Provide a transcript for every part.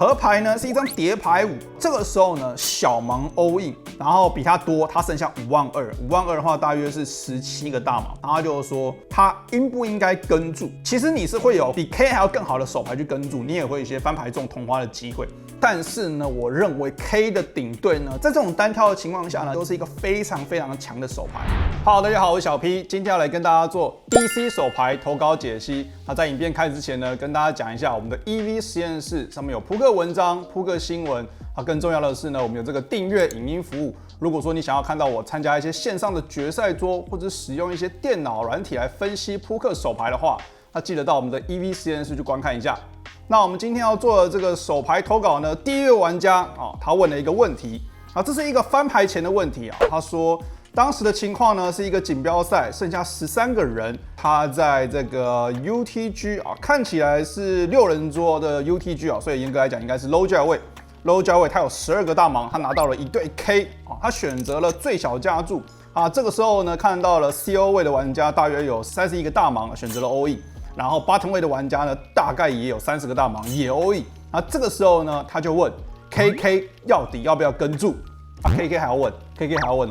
河牌呢是一张叠牌5，这个时候呢小盲 all in， 然后比他多，他剩下52000，52000的话大约是17个大盲，然后他就说他应不应该跟注？其实你是会有比 K 还要更好的手牌去跟注，你也会有一些翻牌中同花的机会。但是呢，我认为 K 的顶对呢，在这种单挑的情况下呢，都是一个非常强的手牌。Hello， 大家好，我是小 P， 今天要来跟大家做 DC 手牌投稿解析。那在影片开始之前呢，跟大家讲一下我们的 EV 实验室上面有扑克文章、扑克新闻。更重要的是呢，我们有这个订阅影音服务。如果说你想要看到我参加一些线上的决赛桌，或者使用一些电脑软体来分析扑克手牌的话，那记得到我们的 EV 实验室去观看一下。那我们今天要做的这个手牌投稿呢，第一位玩家他问了一个问题这是一个翻牌前的问题他说当时的情况呢是一个锦标赛，剩下13个人，他在这个 UTG 看起来是6人桌的 UTG 所以严格来讲应该是 low 价位。low 价位他有12个大盲，他拿到了一对 K 他选择了最小加注这个时候呢看到了 CO 位的玩家大约有31个大盲，选择了 all in。然后 bottom 位的玩家呢，大概也有30个大盲，也 all in。这个时候呢，他就问 KK 到底要不要跟注？KK 还要问 ，KK 还要问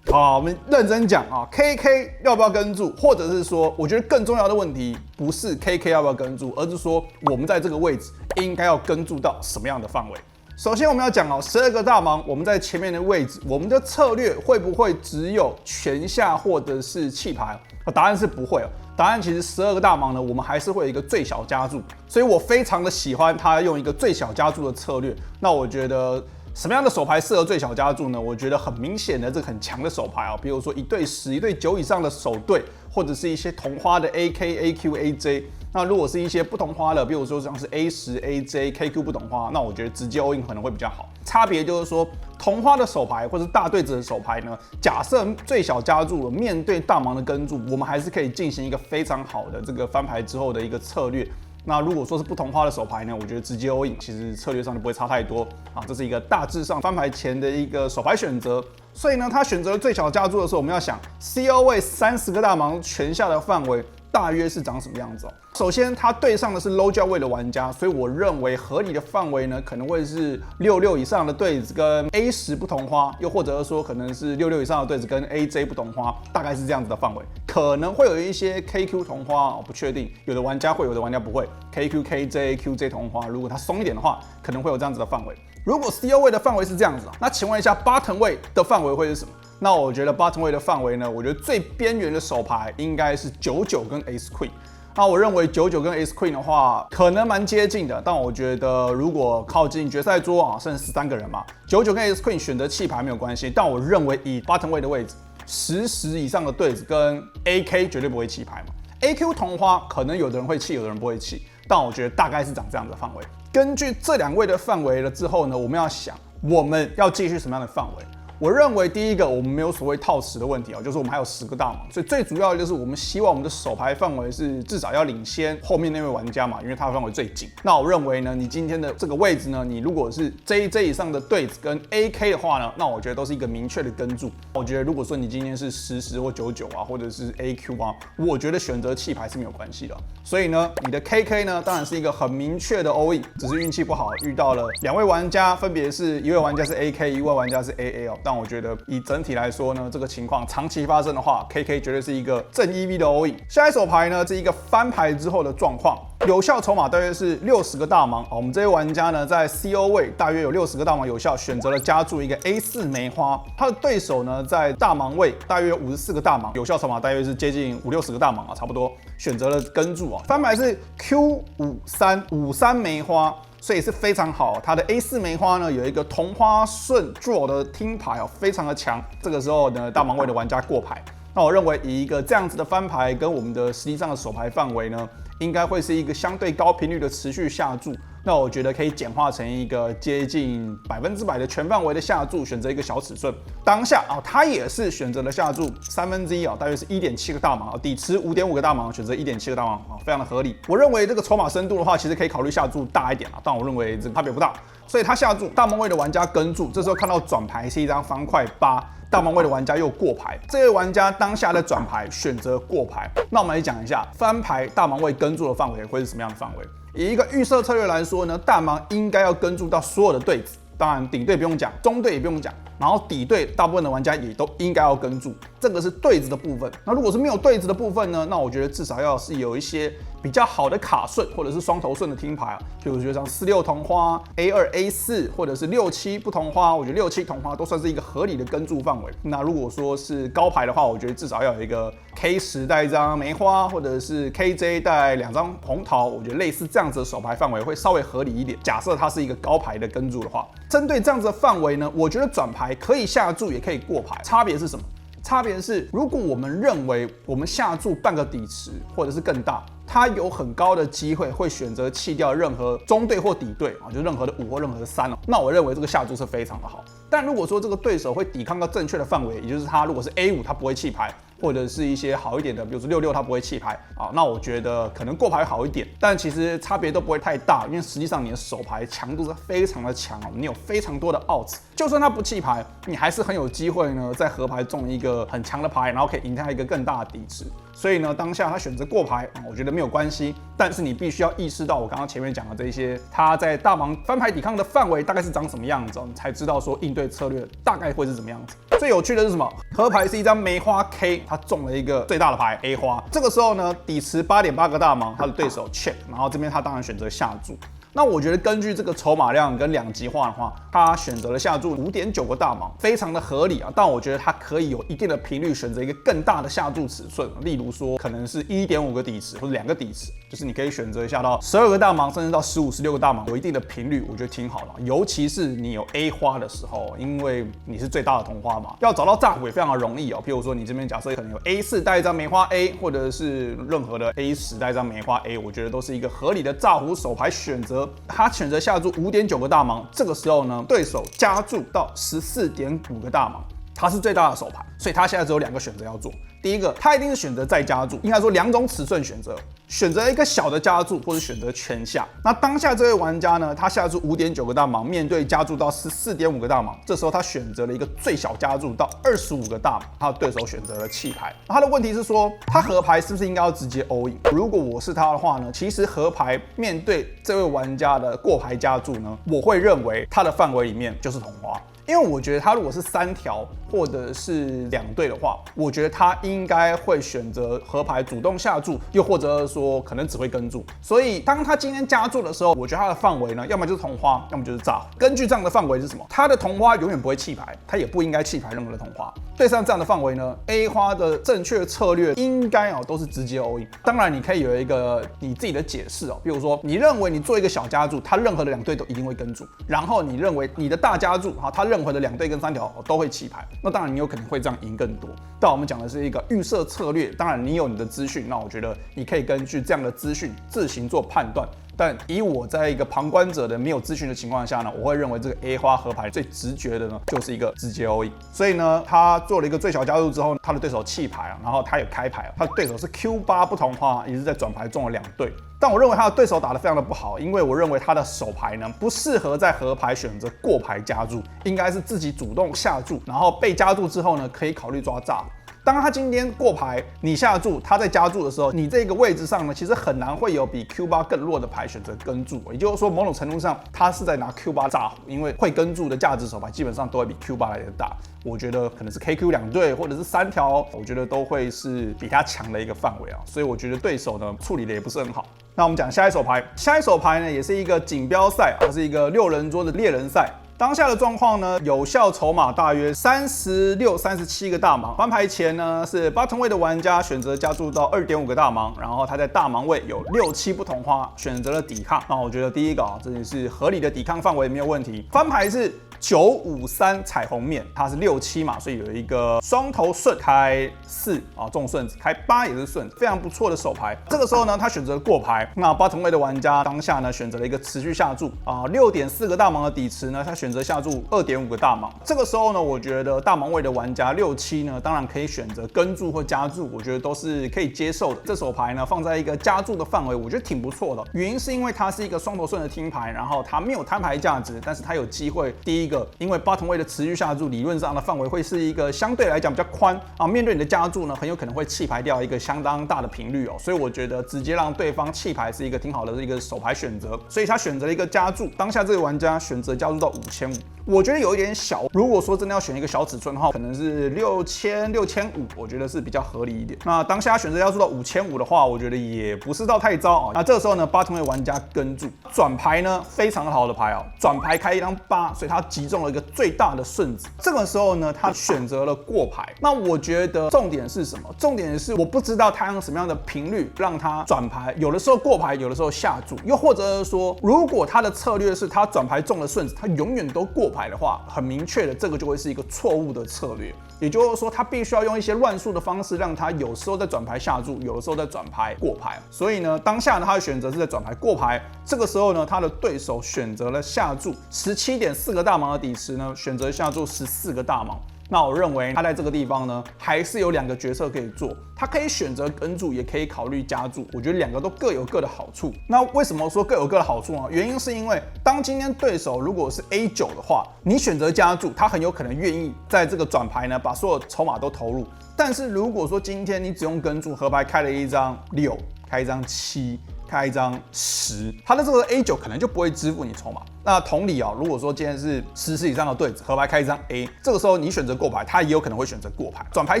好，我们认真讲KK 要不要跟注，或者是说，我觉得更重要的问题不是 KK 要不要跟注，而是说我们在这个位置应该要跟注到什么样的范围。首先我们要讲12个大盲，我们在前面的位置，我们的策略会不会只有全下或者是弃牌？答案是不会答案其实12个大盲呢，我们还是会有一个最小加注，所以我非常的喜欢他用一个最小加注的策略。那我觉得什么样的手牌适合最小加注呢？我觉得很明显的这个很强的手牌比如说1对10、1对9以上的手对，或者是一些同花的 AK、AQ、AJ。那如果是一些不同花的，比如说像是 A10、AJ、KQ 不同花，那我觉得直接 all in 可能会比较好。差别就是说，同花的手牌或者大对子的手牌呢，假设最小加注面对大盲的跟注，我们还是可以进行一个非常好的这个翻牌之后的一个策略。那如果说是不同花的手牌呢，我觉得直接 all in 其实策略上就不会差太多这是一个大致上翻牌前的一个手牌选择。所以呢，他选择了最小加注的时候，我们要想 CO 位30个大盲全下的范围大约是长什么样子首先，他对上的是 low 价位的玩家，所以我认为合理的范围呢，可能会是66以上的对子跟 A10不同花，又或者说可能是66以上的对子跟 AJ 不同花，大概是这样子的范围。可能会有一些 KQ 同花不确定，有的玩家会，有的玩家不会。KQ、KJ、QJ 同花，如果它松一点的话，可能会有这样子的范围。如果 CO 位的范围是这样子那请问一下 bottom 位的范围会是什么？那我觉得 bottom 位的范围呢，我觉得最边缘的手牌应该是99跟 Ace Queen。那我认为99跟 Ace Queen 的话，可能蛮接近的，但我觉得如果靠近决赛桌剩13个人嘛，99跟 Ace Queen 选择弃牌没有关系，但我认为以 bottom 位的位置，10以上的对子跟 AK 绝对不会弃牌嘛。AQ 同花可能有的人会弃，有的人不会弃，但我觉得大概是长这样的范围。根据这2位的范围了之后呢，我们要想我们要继续什么样的范围。我认为第一个，我们没有所谓套池的问题就是我们还有10个大盲，所以最主要的就是我们希望我们的手牌范围是至少要领先后面那位玩家嘛，因为他的范围最紧。那我认为呢，你今天的这个位置呢，你如果是 JJ 以上的对子跟 AK 的话呢，那我觉得都是一个明确的跟注。我觉得如果说你今天是10或99或者是 AQ 我觉得选择弃牌是没有关系的。所以呢，你的 KK 呢，当然是一个很明确的 all in， 只是运气不好遇到了2位玩家，分别是1位玩家是 AK， 1位玩家是 AA 但我觉得以整体来说呢，这个情况长期发生的话 ，KK 绝对是一个正 EV 的 all in。下一手牌呢是一个翻牌之后的状况，有效筹码大约是60个大盲我们这位玩家呢在 CO 位大约有60个大盲有效，选择了加注一个 A4梅花。他的对手呢在大盲位大约有54个大盲，有效筹码大约是接近50-60个大盲差不多，选择了跟注翻牌是 Q53梅花。所以是非常好，它的 A4梅花呢有一个同花顺 draw 的听牌非常的强。这个时候呢，大盲位的玩家过牌。那我认为以一个这样子的翻牌跟我们的实际上的手牌范围呢，应该会是一个相对高频率的持续下注。那我觉得可以简化成一个接近100%的全范围的下注，选择一个小尺寸。当下他也是选择了下注1/3大约是1.7个大盲底池5.5个大盲，选择1.7个大盲非常的合理。我认为这个筹码深度的话，其实可以考虑下注大一点但我认为这个差别不大，所以他下注大盲位的玩家跟注，这时候看到转牌是一张方块8。大盲位的玩家又过牌，这位玩家当下的转牌选择过牌。那我们来讲一下翻牌大盲位跟注的范围会是什么样的范围？以一个预设策略来说呢，大盲应该要跟注到所有的对子，当然顶对不用讲，中对也不用讲。然后底对大部分的玩家也都应该要跟注，这个是对子的部分。那如果是没有对子的部分呢？那我觉得至少要是有一些比较好的卡顺或者是双头顺的听牌啊，比如说像4-6同花、A2、A4，或者是6-7不同花，我觉得6-7同花都算是一个合理的跟注范围。那如果说是高牌的话，我觉得至少要有一个 K10带一张梅花，或者是 KJ 带2张红桃，我觉得类似这样子的手牌范围会稍微合理一点。假设它是一个高牌的跟注的话，针对这样子的范围呢，我觉得转牌可以下注也可以过牌，差别是什么？差别是，如果我们认为我们下注半个底池或者是更大，它有很高的机会会选择弃掉任何中对或底对啊，就任何的5或任何的3哦。那我认为这个下注是非常的好。但如果说这个对手会抵抗到正确的范围，也就是他如果是 A5，他不会弃牌，或者是一些好一点的，比如说6-6，他不会弃牌啊，那我觉得可能过牌好一点，但其实差别都不会太大，因为实际上你的手牌强度是非常的强哦，你有非常多的 outs， 就算他不弃牌，你还是很有机会呢，在合牌中一个很强的牌，然后可以赢他一个更大的底池。所以呢，当下他选择过牌，我觉得没有关系，但是你必须要意识到我刚刚前面讲的这些，他在大盲翻牌抵抗的范围大概是长什么样子，你才知道说应对策略大概会是怎么样子。最有趣的是什么？合牌是一张梅花 K， 他中了一个最大的牌 A 花，这个时候呢，底池8.8个大盲，他的对手 check， 然后这边他当然选择下注。那我觉得根据这个筹码量跟两极化的话，他选择了下注5.9个大盲，非常的合理啊。但我觉得他可以有一定的频率选择一个更大的下注尺寸，例如说可能是1.5个底池或者2个底池，就是你可以选择下到12个大盲，甚至到15、16个大盲，有一定的频率，我觉得挺好的。尤其是你有 A 花的时候，因为你是最大的同花嘛，要找到炸虎也非常的容易哦。譬如说你这边假设可能有 A4带一张梅花 A， 或者是任何的 A10带一张梅花 A， 我觉得都是一个合理的炸虎手牌选择。他选择下注5.9个大盲，这个时候呢，对手加注到14.5个大盲，他是最大的手牌，所以他现在只有2个选择要做。第一个，他一定是选择再加注，应该说2种尺寸选择，选择一个小的加注，或者选择全下。那当下这位玩家呢，他下注5.9个大盲，面对加注到14.5个大盲，这时候他选择了一个最小加注到25个大盲，他的对手选择了弃牌。他的问题是说，他合牌是不是应该要直接 all in？ 如果我是他的话呢，其实合牌面对这位玩家的过牌加注呢，我会认为他的范围里面就是同花。因为我觉得他如果是3条或者是2对的话，我觉得他应该会选择合牌主动下注，又或者说可能只会跟注。所以当他今天加注的时候，我觉得他的范围呢，要么就是同花，要么就是炸。根据这样的范围是什么？他的同花永远不会弃牌，他也不应该弃牌任何的同花。对上这样的范围呢 ，A 花的正确策略应该都是直接 all in。当然你可以有一个你自己的解释哦，比如说你认为你做一个小加注，他任何的2对都一定会跟注，然后你认为你的大加注，他任何的2对跟3条都会弃牌，那当然你有可能会这样赢更多。但我们讲的是一个预设策略，当然你有你的资讯，那我觉得你可以根据这样的资讯自行做判断。但以我在一个旁观者的没有资讯的情况下呢，我会认为这个 A 花合牌最直觉的呢，就是一个直接 all in。所以呢，他做了一个最小加注之后，他的对手弃牌啊，然后他也开牌啊，他的对手是 Q8不同花，也是在转牌中了2对。但我认为他的对手打得非常的不好，因为我认为他的手牌呢不适合在合牌选择过牌加注，应该是自己主动下注，然后被加注之后呢，可以考虑抓炸。当他今天过牌，你下注，他在加注的时候，你这个位置上呢，其实很难会有比 Q8 更弱的牌选择跟注。也就是说，某种程度上，他是在拿 Q8 炸虎，因为会跟注的价值手牌基本上都会比 Q8 来的大。我觉得可能是 KQ 2对，或者是3条，我觉得都会是比他强的一个范围啊。所以我觉得对手呢处理的也不是很好。那我们讲下一手牌，下一手牌呢也是一个锦标赛，它是一个6人桌的猎人赛。当下的状况呢，有效筹码大约36、37个大盲。翻牌前呢，是bottom位的玩家选择加注到2.5个大盲，然后他在大盲位有6、7不同花，选择了抵抗。那我觉得第一个这也是合理的抵抗范围，没有问题。翻牌是953彩虹面，它是6、7嘛，所以有一个双头顺开4中顺子，开8也是顺，非常不错的手牌。这个时候呢，他选择过牌。那bottom位的玩家当下呢，选择了一个持续下注6.4个大盲的底池呢，他选选择下注2.5个大盲。这个时候呢，我觉得大盲位的玩家6、7呢，当然可以选择跟注或加注，我觉得都是可以接受的。这手牌呢放在一个加注的范围，我觉得挺不错的。原因是因为它是一个双头顺的听牌，然后它没有摊牌价值，但是它有机会。第一个，因为 bottom 位的持续下注，理论上的范围会是一个相对来讲比较宽啊，面对你的加注呢，很有可能会弃牌掉一个相当大的频率哦，所以我觉得直接让对方弃牌是一个挺好的一个手牌选择，所以他选择了一个加注。当下这个玩家选择加注到5500，我觉得有一点小。如果说真的要选一个小尺寸的话，可能是6000、6500，我觉得是比较合理一点。那当下选择加注到5500的话，我觉得也不是到太糟啊。那这个时候呢，bottom 位玩家跟注转牌呢，非常好的牌哦，转牌开一张8，所以他击中了一个最大的顺子。这个时候呢，他选择了过牌。那我觉得重点是什么？重点是我不知道他用什么样的频率让他转牌，有的时候过牌，有的时候下注，又或者是说，如果他的策略是他转牌中了顺子，他永远都过牌的话，很明确的，这个就会是一个错误的策略。也就是说，他必须要用一些乱数的方式，让他有时候在转牌下注，有的时候在转牌过牌。所以呢，当下呢，他的选择是在转牌过牌。这个时候呢，他的对手选择了下注17.4个大盲的底池呢，选择下注14个大盲。那我认为他在这个地方呢，还是有2个决策可以做，他可以选择跟注，也可以考虑加注。我觉得2个都各有各的好处。那为什么说各有各的好处呢？原因是因为当今天对手如果是 A9的话，你选择加注，他很有可能愿意在这个转牌呢把所有筹码都投入。但是如果说今天你只用跟注，合牌开了一张6，开一张7，开一张10，他的这个 A9可能就不会支付你筹码。那同理啊，如果说今天是10以上的对子，合牌开一张 A， 这个时候你选择过牌，他也有可能会选择过牌。转牌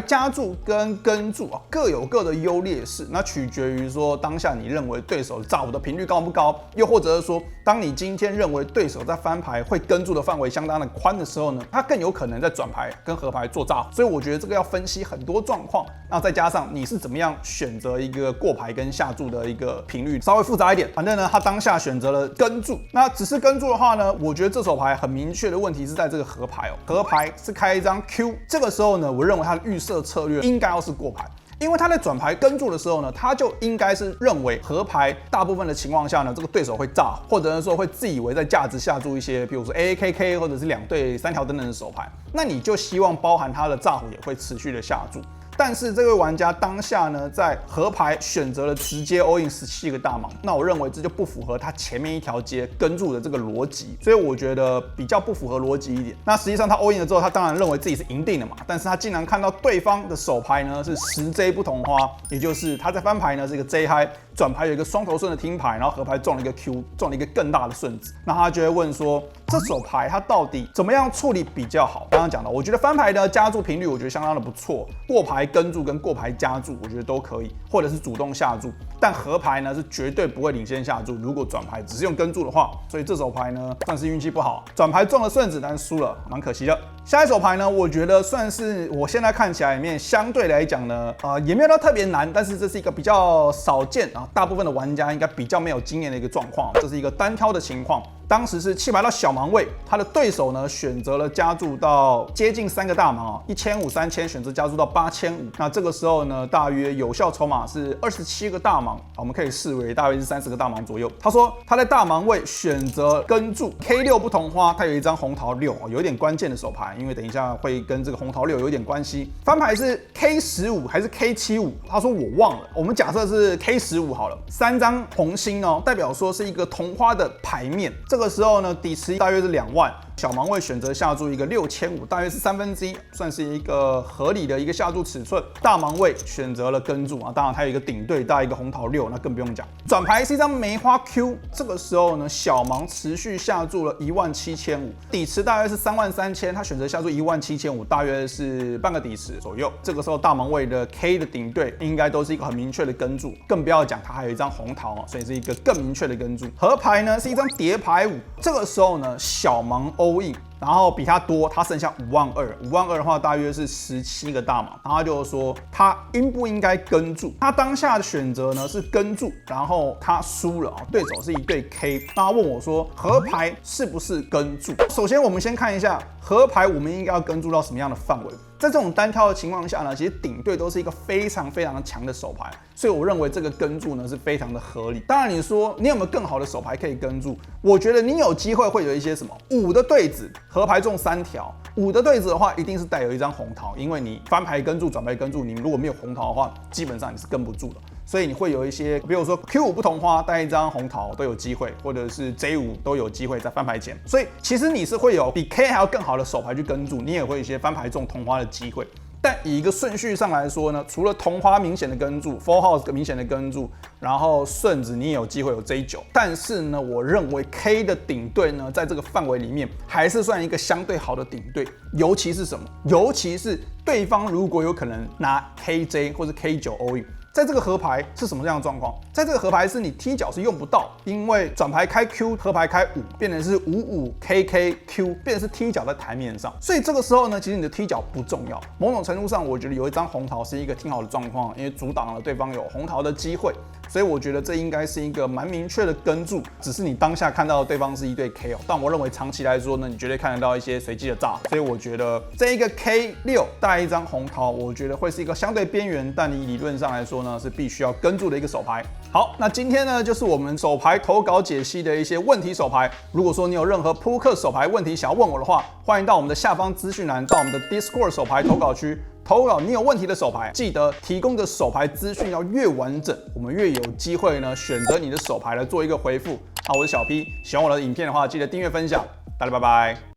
加注跟跟注啊，各有各的优劣势，那取决于说当下你认为对手炸胡的频率高不高，又或者是说，当你今天认为对手在翻牌会跟注的范围相当的宽的时候呢，他更有可能在转牌跟合牌做炸胡。所以我觉得这个要分析很多状况，那再加上你是怎么样选择一个过牌跟下注的一个频率，稍微复杂一点。反正呢，他当下选择了跟注，那只是跟注的话呢，我觉得这手牌很明确的问题是在这个合牌哦，合牌是开一张 Q， 这个时候呢，我认为他的预设策略应该要是过牌。因为他在转牌跟注的时候呢，他就应该是认为合牌大部分的情况下呢，这个对手会炸，或者是说会自以为在价值下注一些，比如说 AAKK 或者是2对3条等等的手牌，那你就希望包含他的炸胡也会持续的下注。但是这位玩家当下呢，在合牌选择了直接 all in 17个大盲，那我认为这就不符合他前面一条街跟注的这个逻辑，所以我觉得比较不符合逻辑一点。那实际上他 all in 了之后，他当然认为自己是赢定了嘛，但是他竟然看到对方的手牌呢是10J 不同花，也就是他在翻牌呢是一个 J high， 转牌有一个双头顺的听牌，然后合牌中了一个 Q， 中了一个更大的顺子，那他就会问说，这手牌他到底怎么样处理比较好？刚刚讲到，我觉得翻牌的加注频率我觉得相当的不错，过牌跟注跟过牌加注我觉得都可以，或者是主动下注，但合牌呢是绝对不会领先下注。如果转牌只是用跟注的话，所以这手牌呢算是运气不好，转牌中了顺子，但是输了，蛮可惜的。下一手牌呢，我觉得算是我现在看起来里面相对来讲呢，也没有到特别难，但是这是一个比较少见啊，大部分的玩家应该比较没有经验的一个状况。这是一个单挑的情况，当时是弃牌到小盲位，他的对手呢选择了加注到接近3个大盲啊，1500、3000选择加注到8500。那这个时候呢，大约有效筹码是27个大盲，我们可以视为大约是30个大盲左右。他说他在大盲位选择跟注 K6 不同花，他有一张红桃6，有一点关键的手牌。因为等一下会跟这个红桃6有一点关系。翻牌是 K15还是 K75？ 他说我忘了，我们假设是 K15 好了。3张红心哦，代表说是一个同花的牌面。这个时候呢，底池大约是2万。小盲位选择下注一个6500，大约是1/3，算是一个合理的一个下注尺寸。大盲位选择了跟注啊，当然它有一个顶对带一个红桃6，那更不用讲。转牌是一张梅花 Q， 这个时候呢，小盲持续下注了17500，底池大约是33000，他选择下注17500，大约是半个底池左右。这个时候大盲位的 K 的顶对应该都是一个很明确的跟注，更不要讲它还有一张红桃，所以是一个更明确的跟注。合牌呢是一张叠牌5，这个时候呢小盲all in，然后比他多，他剩下52000，52000的话大约是17个大盲，然后他就说他应不应该跟注？他当下的选择呢是跟注，然后他输了啊，对手是一对 K， 那他问我说合牌是不是跟注？首先我们先看一下合牌，我们应该要跟注到什么样的范围？在这种单挑的情况下呢，其实顶队都是一个非常强的手牌，所以我认为这个跟注呢是非常的合理。当然你说你有没有更好的手牌可以跟注？我觉得你有机会会有一些什么5的对子，合牌中3条。5的对子的话，一定是带有一张红桃，因为你翻牌跟注、转牌跟注，你如果没有红桃的话，基本上你是跟不住的。所以你会有一些，比如说 Q5不同花带一张红桃都有机会，或者是 J5都有机会在翻牌前。所以其实你是会有比 K 还要更好的手牌去跟注，你也会有一些翻牌中同花的机会。但以一个顺序上来说呢，除了同花明显的跟注 ，Full House 明显的跟注，然后顺子你也有机会有 J9，但是呢，我认为 K 的顶队呢，在这个范围里面还是算一个相对好的顶队，尤其是什么？尤其是对方如果有可能拿 KJ 或者 K9 all in。在这个合牌是什么样的状况？在这个合牌是你踢脚是用不到，因为转牌开 Q， 合牌开5，变成是55KKQ， 变成是踢脚在台面上。所以这个时候呢，其实你的踢脚不重要。某种程度上，我觉得有一张红桃是一个挺好的状况，因为阻挡了对方有红桃的机会。所以我觉得这应该是一个蛮明确的跟注，只是你当下看到的对方是一对 K 哦，但我认为长期来说呢，你绝对看得到一些随机的炸，所以我觉得这一个 K6带一张红桃，我觉得会是一个相对边缘，但你理论上来说呢是必须要跟注的一个手牌。好，那今天呢就是我们手牌投稿解析的一些问题手牌。如果说你有任何扑克手牌问题想要问我的话，欢迎到我们的下方资讯栏，到我们的 Discord 手牌投稿区。投稿你有问题的手牌，记得提供的手牌资讯要越完整，我们越有机会呢选择你的手牌来做一个回复。好，我是小 P， 喜欢我的影片的话，记得订阅分享，大家拜拜。